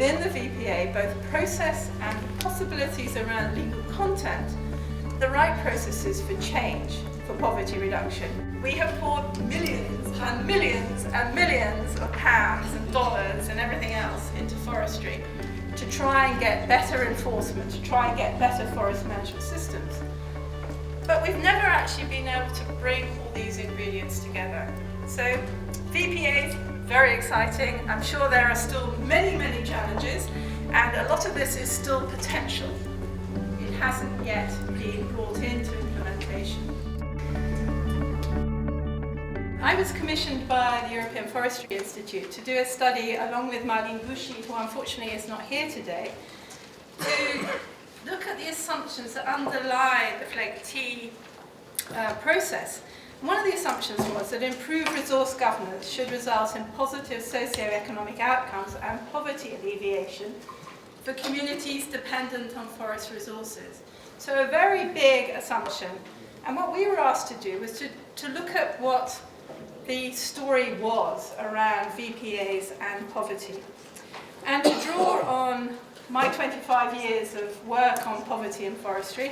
within the VPA both process and possibilities around legal content, the right processes for change for poverty reduction. We have poured millions and millions and millions of pounds and dollars and everything else into forestry to try and get better enforcement, to try and get better forest management systems. But we've never actually been able to bring all these ingredients together. So VPAs, very exciting. I'm sure there are still many, many challenges, and a lot of this is still potential. It hasn't yet been brought into implementation. I was commissioned by the European Forestry Institute to do a study along with Marlène Buchy, who unfortunately is not here today, to look at the assumptions that underlie the FLEGT process. One of the assumptions was that improved resource governance should result in positive socio-economic outcomes and poverty alleviation for communities dependent on forest resources. So a very big assumption. And what we were asked to do was to look at what the story was around VPAs and poverty, and to draw on my 25 years of work on poverty and forestry,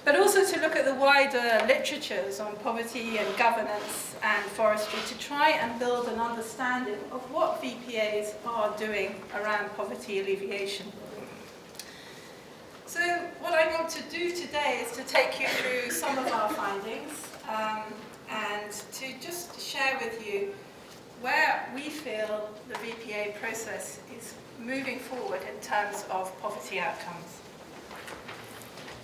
but also to look at the wider literatures on poverty and governance and forestry to try and build an understanding of what VPAs are doing around poverty alleviation. So what I want to do today is to take you through some of our findings and to just share with you where we feel the VPA process is moving forward in terms of poverty outcomes.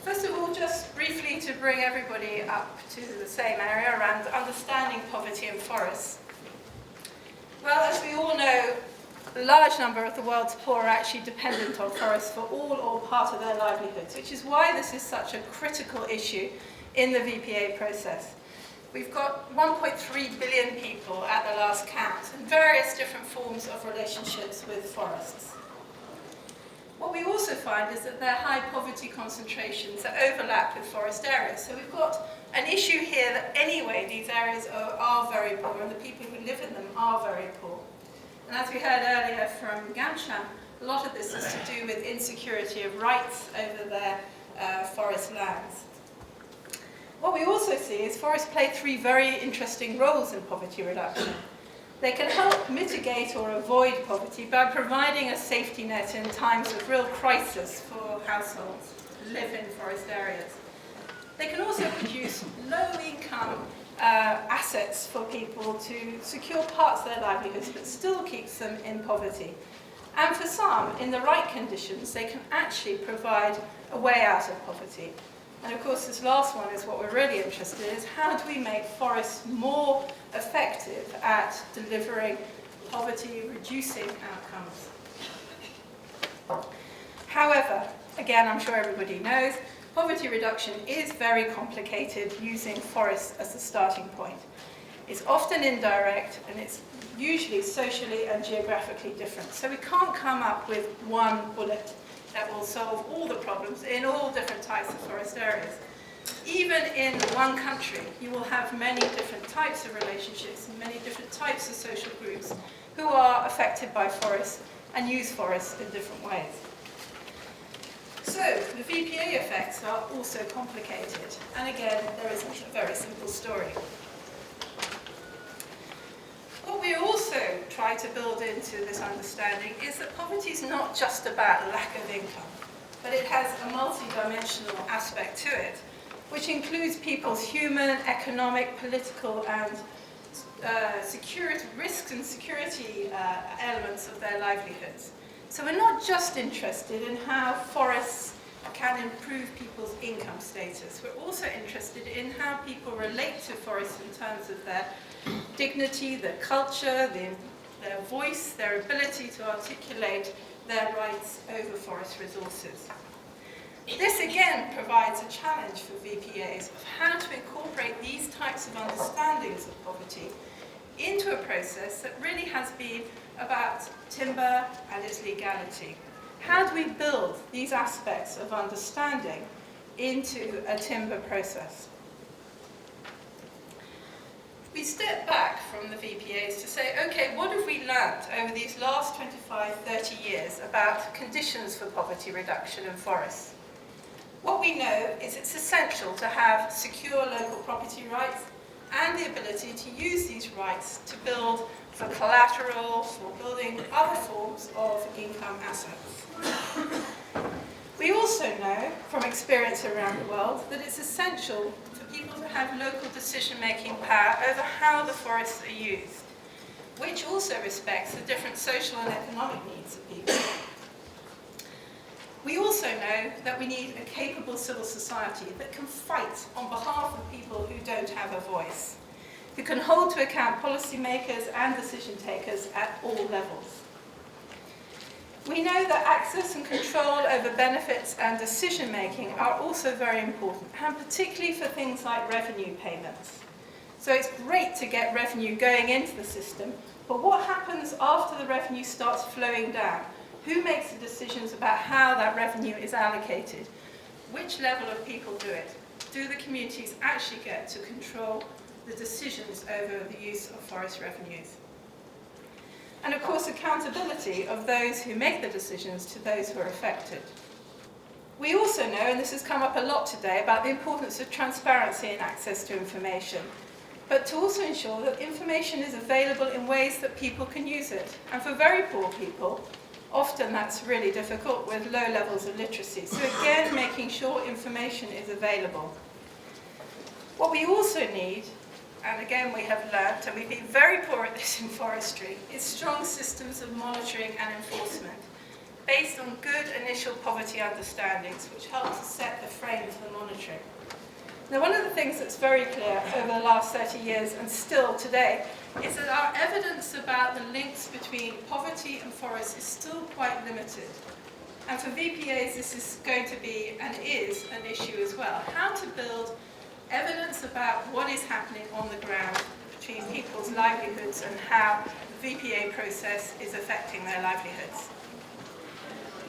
First of all, just briefly to bring everybody up to the same area around understanding poverty in forests. Well, as we all know, a large number of the world's poor are actually dependent on forests for all or part of their livelihoods, which is why this is such a critical issue in the VPA process. We've got 1.3 billion people at the last count and various different forms of relationships with forests. What we also find is that there are high poverty concentrations that overlap with forest areas. So we've got an issue here that anyway these areas are very poor and the people who live in them are very poor. And as we heard earlier from Gamsham, a lot of this is to do with insecurity of rights over their forest lands. What we also see is forests play three very interesting roles in poverty reduction. They can help mitigate or avoid poverty by providing a safety net in times of real crisis for households who live in forest areas. They can also produce low-income assets for people to secure parts of their livelihoods but still keeps them in poverty. And for some, in the right conditions, they can actually provide a way out of poverty. And of course, this last one is what we're really interested in, is how do we make forests more effective at delivering poverty-reducing outcomes. However, again, I'm sure everybody knows, poverty reduction is very complicated using forests as a starting point. It's often indirect, and it's usually socially and geographically different. So we can't come up with one bullet that will solve all the problems in all different types of forest areas. Even in one country, you will have many different types of relationships and many different types of social groups who are affected by forests and use forests in different ways. So, the VPA effects are also complicated. And again, there isn't a very simple story. What we also try to build into this understanding is that poverty is not just about lack of income, but it has a multidimensional aspect to it, which includes people's human, economic, political, and security risks and security elements of their livelihoods. So we're not just interested in how forests can improve people's income status. We're also interested in how people relate to forests in terms of their dignity, their culture, their voice, their ability to articulate their rights over forest resources. This again provides a challenge for VPAs of how to incorporate these types of understandings of poverty into a process that really has been about timber and its legality. How do we build these aspects of understanding into a timber process? We step back from the VPAs to say, okay, what have we learned over these last 25, 30 years about conditions for poverty reduction in forests? What we know is it's essential to have secure local property rights and the ability to use these rights to build for collateral, for building other forms of income assets. We also know from experience around the world that it's essential for people to have local decision-making power over how the forests are used, which also respects the different social and economic needs of people. We also know that we need a capable civil society that can fight on behalf of people who don't have a voice, who can hold to account policymakers and decision takers at all levels. We know that access and control over benefits and decision making are also very important, and particularly for things like revenue payments. So it's great to get revenue going into the system, but what happens after the revenue starts flowing down? Who makes the decisions about how that revenue is allocated? Which level of people do it? Do the communities actually get to control the decisions over the use of forest revenues? And of course, accountability of those who make the decisions to those who are affected. We also know, and this has come up a lot today, about the importance of transparency and access to information, but to also ensure that information is available in ways that people can use it. And for very poor people, often that's really difficult with low levels of literacy. So again, making sure information is available. What we also need, and again we have learnt, and we've been very poor at this in forestry, is strong systems of monitoring and enforcement based on good initial poverty understandings, which help to set the frame for the monitoring. Now, one of the things that's very clear over the last 30 years and still today is that our evidence about the links between poverty and forests is still quite limited. And for VPAs, this is going to be, and is, an issue as well. How to build evidence about what is happening on the ground between people's livelihoods and how the VPA process is affecting their livelihoods.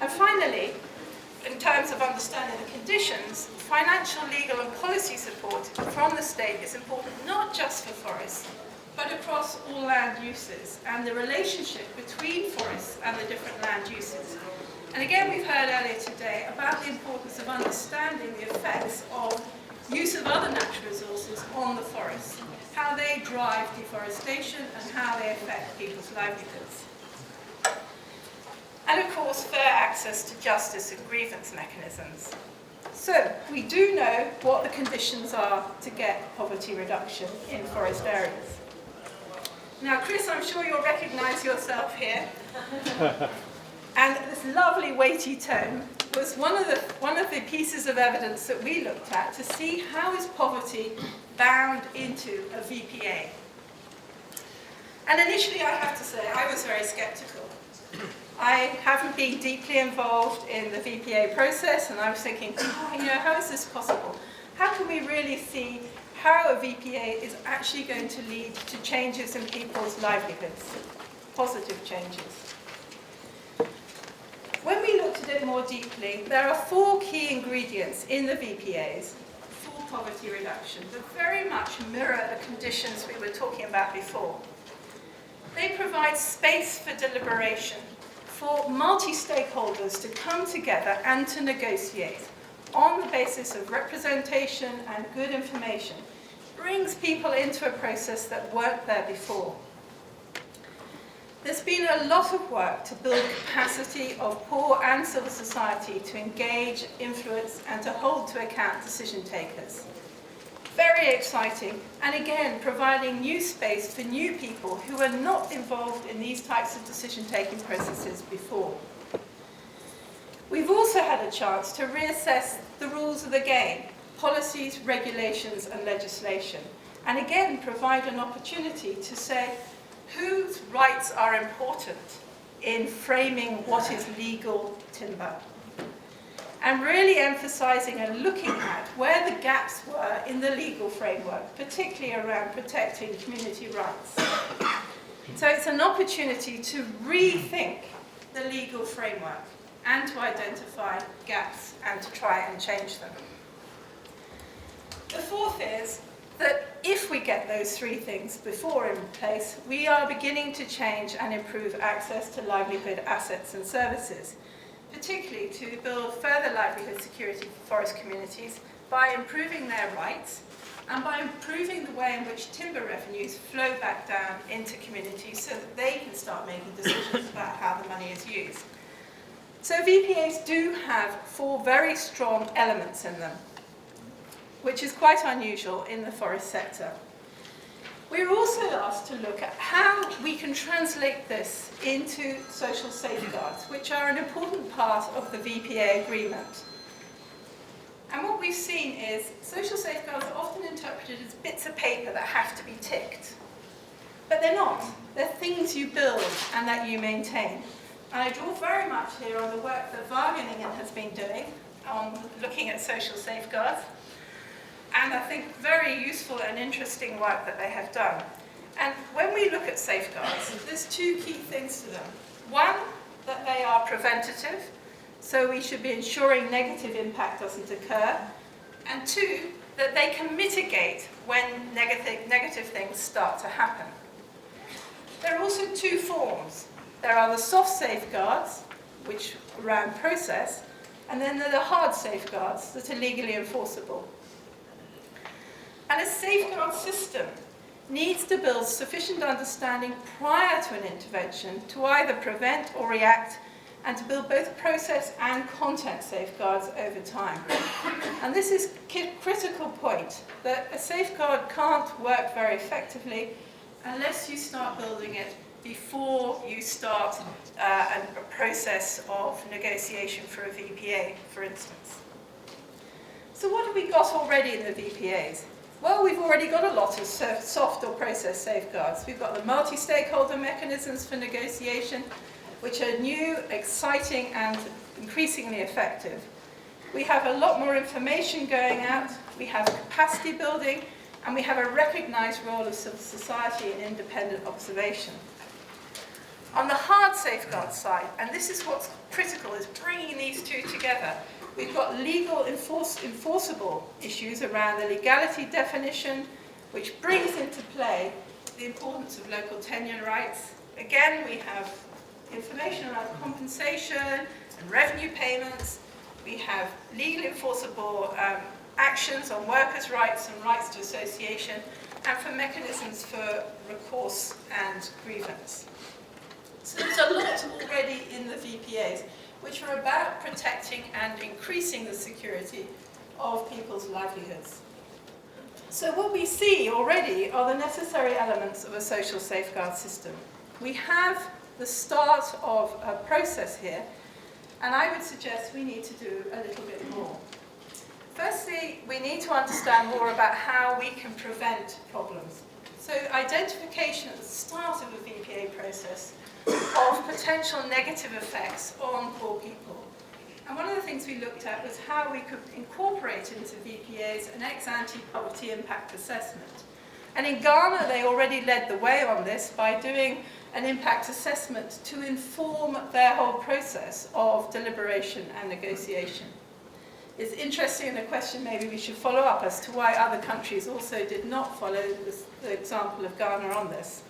And finally, in terms of understanding the conditions, financial, legal and policy support from the state is important not just for forests, but across all land uses and the relationship between forests and the different land uses. And again, we've heard earlier today about the importance of understanding the effects of use of other natural resources on the forests, how they drive deforestation and how they affect people's livelihoods. And of course, fair access to justice and grievance mechanisms. So, we do know what the conditions are to get poverty reduction in forest areas. Now, Chris, I'm sure you'll recognise yourself here. And this lovely weighty tome was one of the pieces of evidence that we looked at to see how is poverty bound into a VPA. And initially, I have to say, I was very sceptical. I haven't been deeply involved in the VPA process, and I was thinking, how is this possible? How can we really see how a VPA is actually going to lead to changes in people's livelihoods, positive changes? When we looked at it more deeply, there are 4 key ingredients in the VPAs for poverty reduction that very much mirror the conditions we were talking about before. They provide space for deliberation, for multi-stakeholders to come together and to negotiate on the basis of representation and good information, brings people into a process that weren't there before. There's been a lot of work to build capacity of poor and civil society to engage, influence, and to hold to account decision takers. Very exciting, and again, providing new space for new people who are not involved in these types of decision-taking processes before. We've also had a chance to reassess the rules of the game, policies, regulations, and legislation, and again, provide an opportunity to say whose rights are important in framing what is legal timber. And really emphasising and looking at where the gaps were in the legal framework, particularly around protecting community rights. So it's an opportunity to rethink the legal framework and to identify gaps and to try and change them. The fourth is that if we get those three things before in place, we are beginning to change and improve access to livelihood assets and services, particularly to build further livelihood security for forest communities by improving their rights and by improving the way in which timber revenues flow back down into communities so that they can start making decisions about how the money is used. So VPAs do have four very strong elements in them, which is quite unusual in the forest sector. We're also asked to look at how we can translate this into social safeguards, which are an important part of the VPA agreement. And what we've seen is social safeguards are often interpreted as bits of paper that have to be ticked. But they're not. They're things you build and that you maintain. And I draw very much here on the work that Wageningen has been doing on looking at social safeguards. And I think very useful and interesting work that they have done. And when we look at safeguards, there's two key things to them. One, that they are preventative, so we should be ensuring negative impact doesn't occur. And two, that they can mitigate when negative things start to happen. There are also two forms. There are the soft safeguards, which are around process, and then there are the hard safeguards that are legally enforceable. And a safeguard system needs to build sufficient understanding prior to an intervention to either prevent or react, and to build both process and content safeguards over time. And this is a critical point, that a safeguard can't work very effectively unless you start building it before you start a process of negotiation for a VPA, for instance. So what have we got already in the VPAs? Well, we've already got a lot of soft or process safeguards. We've got the multi-stakeholder mechanisms for negotiation, which are new, exciting, and increasingly effective. We have a lot more information going out, we have capacity building, and we have a recognized role of civil society in independent observation. On the hard safeguard side, and this is what's critical, is bringing these two together. We've got legal enforceable issues around the legality definition, which brings into play the importance of local tenure rights. Again, we have information around compensation and revenue payments. We have legally enforceable actions on workers' rights and rights to association, and for mechanisms for recourse and grievance. So there's a lot already in the VPAs, which are about protecting and increasing the security of people's livelihoods. So what we see already are the necessary elements of a social safeguard system. We have the start of a process here, and I would suggest we need to do a little bit more. Firstly, we need to understand more about how we can prevent problems. So identification at the start of a VPA process of potential negative effects on poor people. And one of the things we looked at was how we could incorporate into VPAs an ex-ante poverty impact assessment. And in Ghana, they already led the way on this by doing an impact assessment to inform their whole process of deliberation and negotiation. It's interesting, and a question maybe we should follow up as to why other countries also did not follow the example of Ghana on this.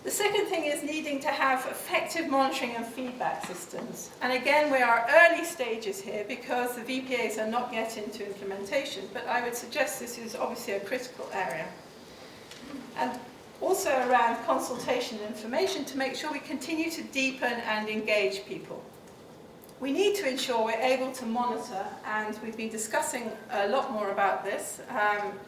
The second thing is needing to have effective monitoring and feedback systems. And again, we are early stages here because the VPAs are not yet into implementation, but I would suggest this is obviously a critical area. And also around consultation and information to make sure we continue to deepen and engage people. We need to ensure we're able to monitor, and we've been discussing a lot more about this,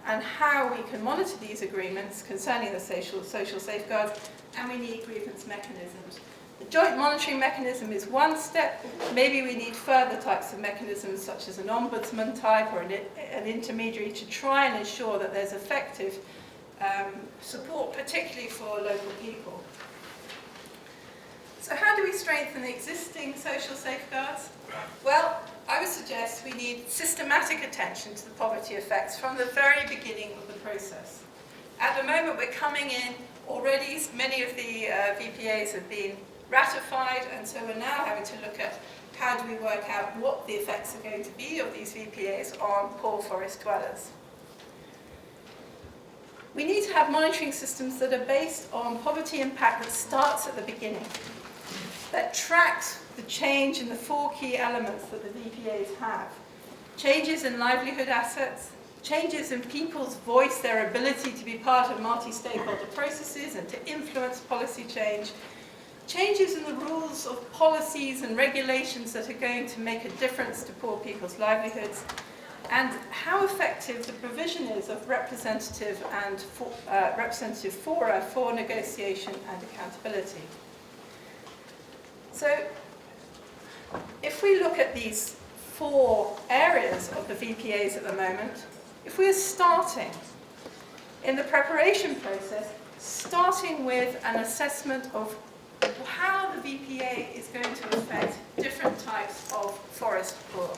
and how we can monitor these agreements concerning the social safeguards, and we need grievance mechanisms. The joint monitoring mechanism is one step. Maybe we need further types of mechanisms, such as an ombudsman type or an intermediary, to try and ensure that there's effective support, particularly for local people. So how do we strengthen the existing social safeguards? Well, I would suggest we need systematic attention to the poverty effects from the very beginning of the process. At the moment, we're coming in already, many of the VPAs have been ratified, and so we're now having to look at how do we work out what the effects are going to be of these VPAs on poor forest dwellers. We need to have monitoring systems that are based on poverty impact that starts at the beginning, that tracks the change in the 4 key elements that the VPAs have. Changes in livelihood assets, changes in people's voice, their ability to be part of multi-stakeholder processes and to influence policy change, changes in the rules of policies and regulations that are going to make a difference to poor people's livelihoods, and how effective the provision is of representative fora for negotiation and accountability. So, if we look at these 4 areas of the VPAs at the moment, if we're starting in the preparation process, starting with an assessment of how the VPA is going to affect different types of forest poor.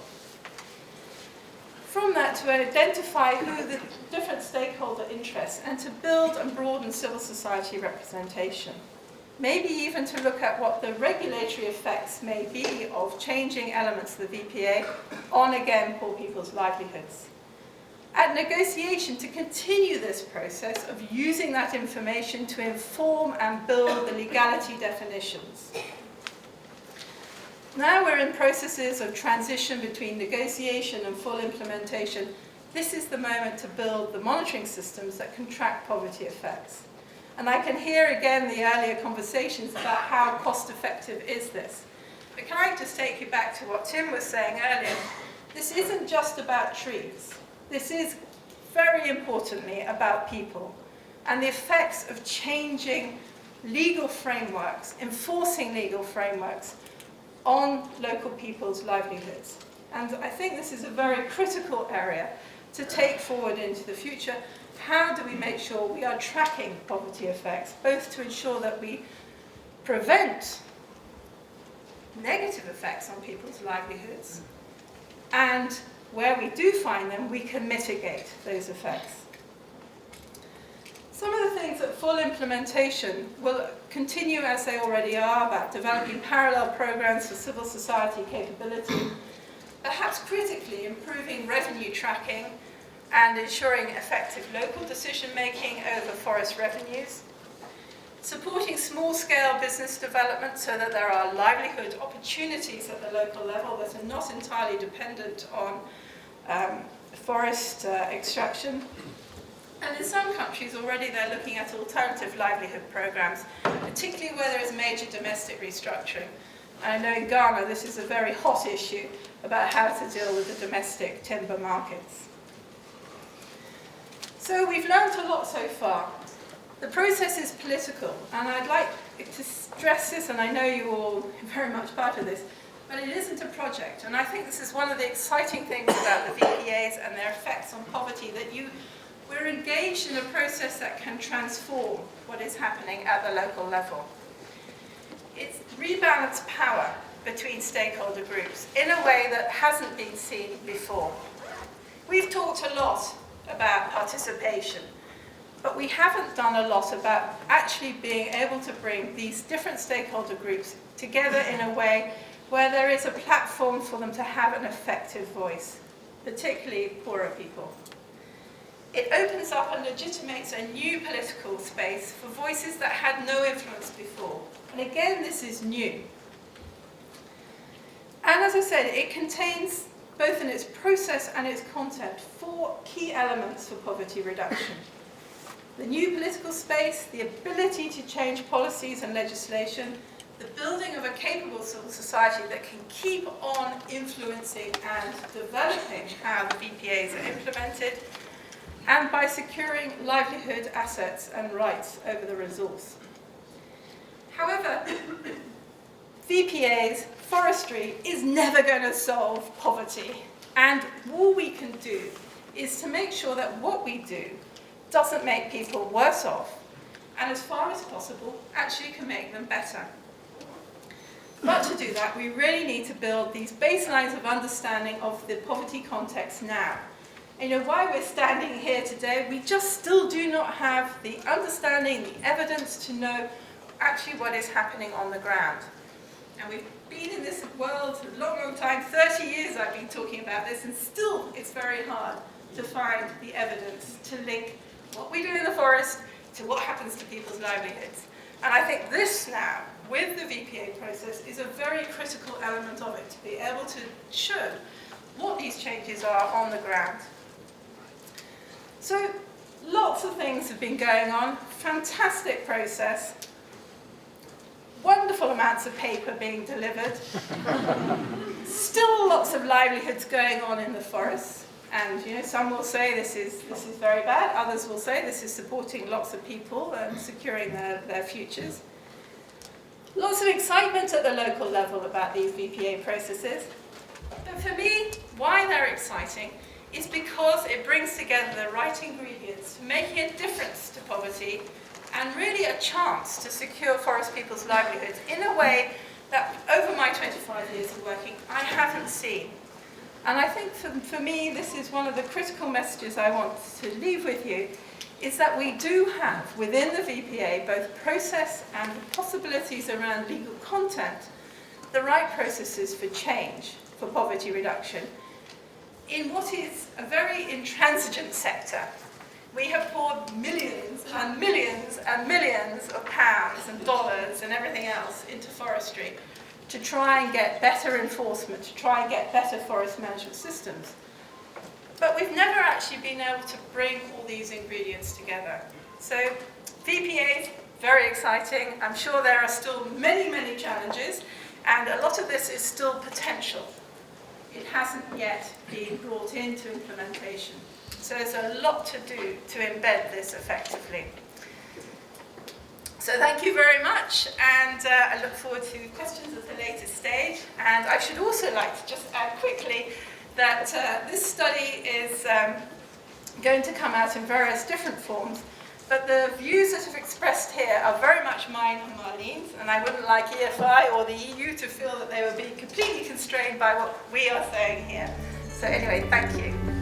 From that, to identify who the different stakeholder interests and to build and broaden civil society representation. Maybe even to look at what the regulatory effects may be of changing elements of the VPA on, again, poor people's livelihoods. At negotiation, to continue this process of using that information to inform and build the legality definitions. Now we're in processes of transition between negotiation and full implementation. This is the moment to build the monitoring systems that can track poverty effects. And I can hear again the earlier conversations about how cost effective is this. But can I just take you back to what Tim was saying earlier? This isn't just about trees. This is very importantly about people and the effects of changing legal frameworks, enforcing legal frameworks on local people's livelihoods. And I think this is a very critical area to take forward into the future. How do we make sure we are tracking poverty effects, both to ensure that we prevent negative effects on people's livelihoods, and where we do find them, we can mitigate those effects. Some of the things that full implementation will continue as they already are, about developing parallel programs for civil society capability, perhaps critically improving revenue tracking and ensuring effective local decision-making over forest revenues, supporting small-scale business development so that there are livelihood opportunities at the local level that are not entirely dependent on forest extraction. And in some countries already they're looking at alternative livelihood programs, particularly where there is major domestic restructuring. And I know in Ghana this is a very hot issue about how to deal with the domestic timber markets. So we've learned a lot so far. The process is political, and I'd like to stress this, and I know you're all very much part of this, but it isn't a project. And I think this is one of the exciting things about the VPAs and their effects on poverty, that we're engaged in a process that can transform what is happening at the local level. It's rebalanced power between stakeholder groups in a way that hasn't been seen before. We've talked a lot about participation, but we haven't done a lot about actually being able to bring these different stakeholder groups together in a way where there is a platform for them to have an effective voice, particularly poorer people. It opens up and legitimates a new political space for voices that had no influence before. And again, this is new. And as I said, it contains, both in its process and its content, 4 key elements for poverty reduction. The new political space, the ability to change policies and legislation, the building of a capable civil society that can keep on influencing and developing how the VPAs are implemented, and by securing livelihood assets and rights over the resource. However, VPAs, forestry, is never going to solve poverty. And all we can do is to make sure that what we do doesn't make people worse off, and as far as possible, actually can make them better. But to do that, we really need to build these baselines of understanding of the poverty context now. And why we're standing here today, we just still do not have the understanding, the evidence to know actually what is happening on the ground. And we've been in this world a long, long time, 30 years I've been talking about this, and still it's very hard to find the evidence to link what we do in the forest to what happens to people's livelihoods. And I think this now, with the VPA process, is a very critical element of it, to be able to show what these changes are on the ground. So lots of things have been going on, fantastic process, wonderful amounts of paper being delivered, still lots of livelihoods going on in the forests. And some will say this is very bad, others will say this is supporting lots of people and securing their futures. Lots of excitement at the local level about these VPA processes. But for me, why they're exciting is because it brings together the right ingredients to making a difference to poverty and really a chance to secure forest people's livelihoods in a way that over my 25 years of working, I haven't seen. And I think for me, this is one of the critical messages I want to leave with you, is that we do have within the VPA both process and the possibilities around legal content, the right processes for change, for poverty reduction, in what is a very intransigent sector. We have poured millions and millions and millions of pounds and dollars and everything else into forestry to try and get better enforcement, to try and get better forest management systems. But we've never actually been able to bring all these ingredients together. So VPAs, very exciting. I'm sure there are still many, many challenges, and a lot of this is still potential. It hasn't yet been brought into implementation. So there's a lot to do to embed this effectively. So thank you very much, and I look forward to questions at a later stage. And I should also like to just add quickly that this study is going to come out in various different forms, but the views that have expressed here are very much mine and Marlene's, and I wouldn't like EFI or the EU to feel that they were being completely constrained by what we are saying here. So anyway, thank you.